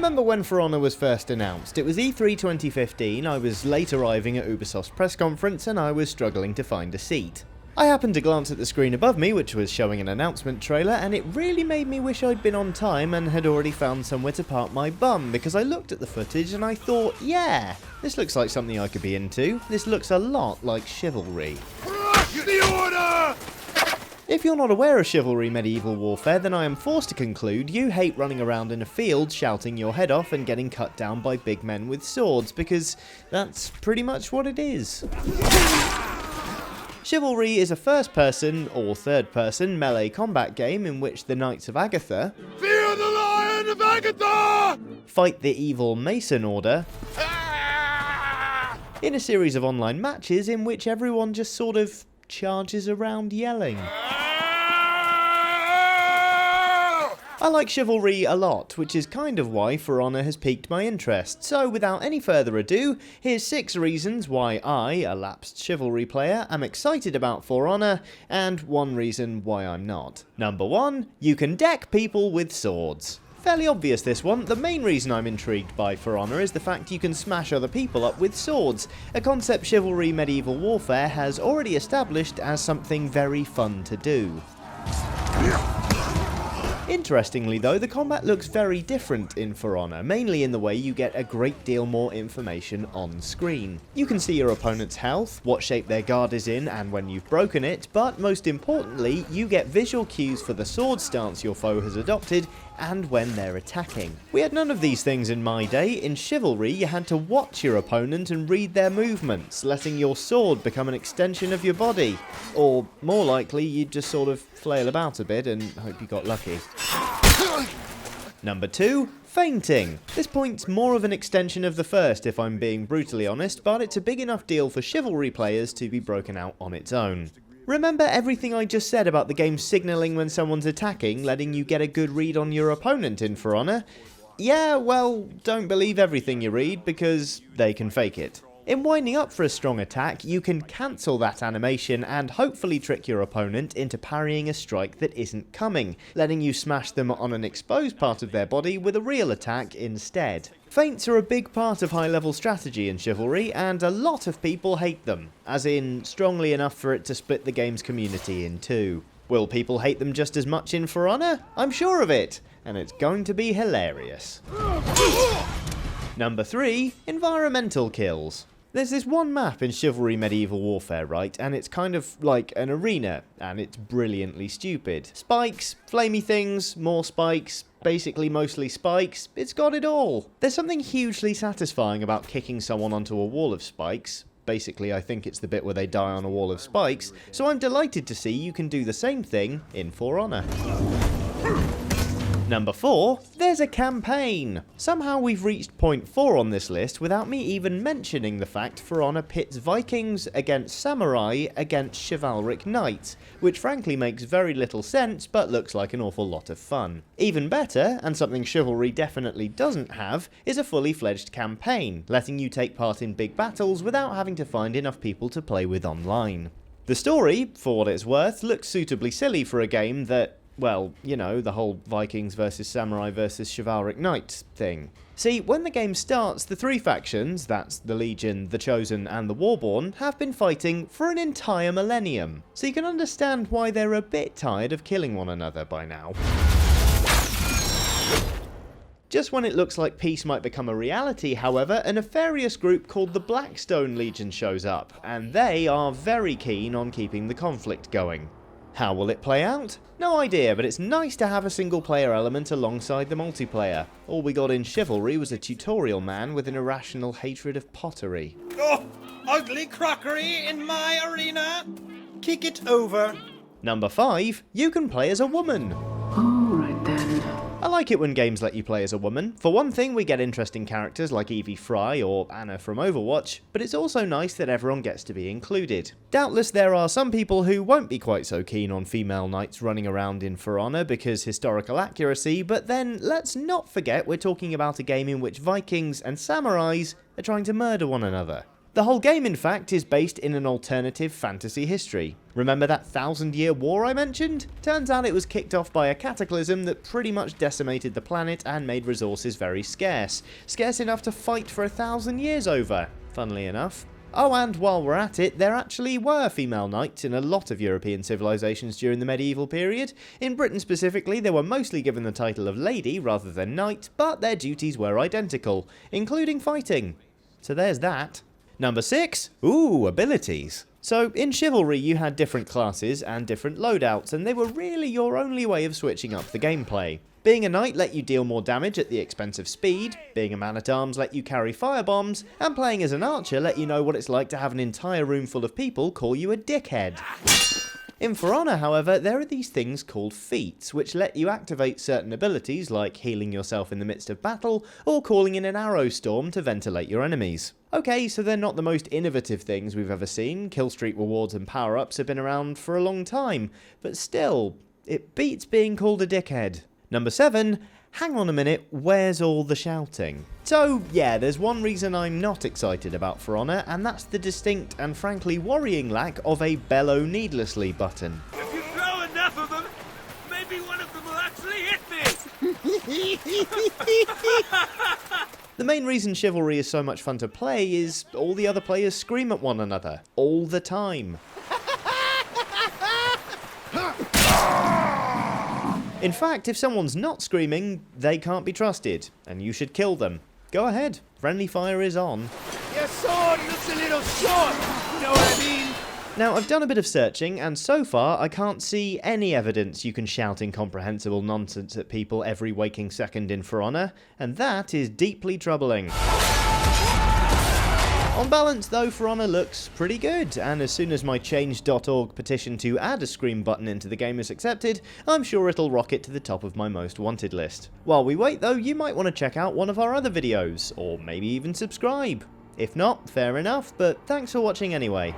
remember when For Honor was first announced. It was E3 2015, I was late arriving at Ubisoft's press conference and I was struggling to find a seat. I happened to glance at the screen above me, which was showing an announcement trailer, and it really made me wish I'd been on time and had already found somewhere to park my bum, because I looked at the footage and I thought, yeah, this looks like something I could be into. This looks a lot like Chivalry. The order! If you're not aware of Chivalry Medieval Warfare, then I am forced to conclude you hate running around in a field shouting your head off and getting cut down by big men with swords, because that's pretty much what it is. Chivalry is a first-person, or third-person, melee combat game in which the Knights of Agatha Fear the Lion of Agatha! fight the evil Mason Order Ah! in a series of online matches in which everyone just sort of charges around yelling. I like Chivalry a lot, which is kind of why For Honor has piqued my interest, so without any further ado, here's 6 reasons why I, a lapsed Chivalry player, am excited about For Honor, and 1 reason why I'm not. Number 1, you can deck people with swords. Fairly obvious this one. The main reason I'm intrigued by For Honor is the fact you can smash other people up with swords, a concept Chivalry Medieval Warfare has already established as something very fun to do. Interestingly though, the combat looks very different in For Honor, mainly in the way you get a great deal more information on screen. You can see your opponent's health, what shape their guard is in and when you've broken it, but most importantly, you get visual cues for the sword stance your foe has adopted and when they're attacking. We had none of these things in my day. In Chivalry, you had to watch your opponent and read their movements, letting your sword become an extension of your body. Or, more likely, you'd just sort of flail about a bit and hope you got lucky. Number 2, feinting. This point's more of an extension of the first if I'm being brutally honest, but it's a big enough deal for Chivalry players to be broken out on its own. Remember everything I just said about the game signalling when someone's attacking, letting you get a good read on your opponent in For Honor? Yeah, well, don't believe everything you read, because they can fake it. In winding up for a strong attack, you can cancel that animation and hopefully trick your opponent into parrying a strike that isn't coming, letting you smash them on an exposed part of their body with a real attack instead. Feints are a big part of high-level strategy in Chivalry, and a lot of people hate them, as in strongly enough for it to split the game's community in two. Will people hate them just as much in For Honor? I'm sure of it, and it's going to be hilarious. Number 3, environmental kills. There's this one map in Chivalry Medieval Warfare, right, and it's kind of like an arena, and it's brilliantly stupid. Spikes, flamey things, more spikes, basically mostly spikes, it's got it all. There's something hugely satisfying about kicking someone onto a wall of spikes. Basically, I think it's the bit where they die on a wall of spikes, so I'm delighted to see you can do the same thing in For Honor. Number 4, there's a campaign. Somehow we've reached point 4 on this list without me even mentioning the fact For Honor pits Vikings against Samurai against Chivalric Knights, which frankly makes very little sense but looks like an awful lot of fun. Even better, and something Chivalry definitely doesn't have, is a fully fledged campaign, letting you take part in big battles without having to find enough people to play with online. The story, for what it's worth, looks suitably silly for a game that, well, you know, the whole Vikings versus Samurai versus Chivalric Knights thing. See, when the game starts, the 3 factions, that's the Legion, the Chosen and the Warborn, have been fighting for an entire millennium. So you can understand why they're a bit tired of killing one another by now. Just when it looks like peace might become a reality, however, a nefarious group called the Blackstone Legion shows up, and they are very keen on keeping the conflict going. How will it play out? No idea, but it's nice to have a single player element alongside the multiplayer. All we got in Chivalry was a tutorial man with an irrational hatred of pottery. Oh, ugly crockery in my arena! Kick it over. Number 5, you can play as a woman. Alright then. I like it when games let you play as a woman. For one thing, we get interesting characters like Evie Fry or Anna from Overwatch, but it's also nice that everyone gets to be included. Doubtless there are some people who won't be quite so keen on female knights running around in For Honor because historical accuracy, but then let's not forget we're talking about a game in which Vikings and samurais are trying to murder one another. The whole game, in fact, is based in an alternative fantasy history. Remember that 1,000-year war I mentioned? Turns out it was kicked off by a cataclysm that pretty much decimated the planet and made resources very scarce. Scarce enough to fight for 1,000 years over, funnily enough. Oh, and while we're at it, there actually were female knights in a lot of European civilizations during the medieval period. In Britain specifically, they were mostly given the title of lady rather than knight, but their duties were identical, including fighting. So there's that. Number 6. Ooh, abilities. So, in Chivalry you had different classes and different loadouts, and they were really your only way of switching up the gameplay. Being a knight let you deal more damage at the expense of speed, being a man-at-arms let you carry firebombs, and playing as an archer let you know what it's like to have an entire room full of people call you a dickhead. In For Honor, however, there are these things called feats, which let you activate certain abilities like healing yourself in the midst of battle, or calling in an arrow storm to ventilate your enemies. Okay, so they're not the most innovative things we've ever seen, killstreak rewards and power-ups have been around for a long time, but still, it beats being called a dickhead. Number 7. Hang on a minute, where's all the shouting? So, yeah, there's one reason I'm not excited about For Honor, and that's the distinct and frankly worrying lack of a bellow needlessly button. If you throw enough of them, maybe one of them will actually hit me! The main reason Chivalry is so much fun to play is all the other players scream at one another, all the time. In fact, if someone's not screaming, they can't be trusted, and you should kill them. Go ahead, friendly fire is on. Your sword looks a little short, you know what I mean? Now, I've done a bit of searching, and so far I can't see any evidence you can shout incomprehensible nonsense at people every waking second in For Honor, and that is deeply troubling. On balance though, For Honor looks pretty good, and as soon as my change.org petition to add a scream button into the game is accepted, I'm sure it'll rocket to the top of my most wanted list. While we wait though, you might want to check out one of our other videos, or maybe even subscribe. If not, fair enough, but thanks for watching anyway.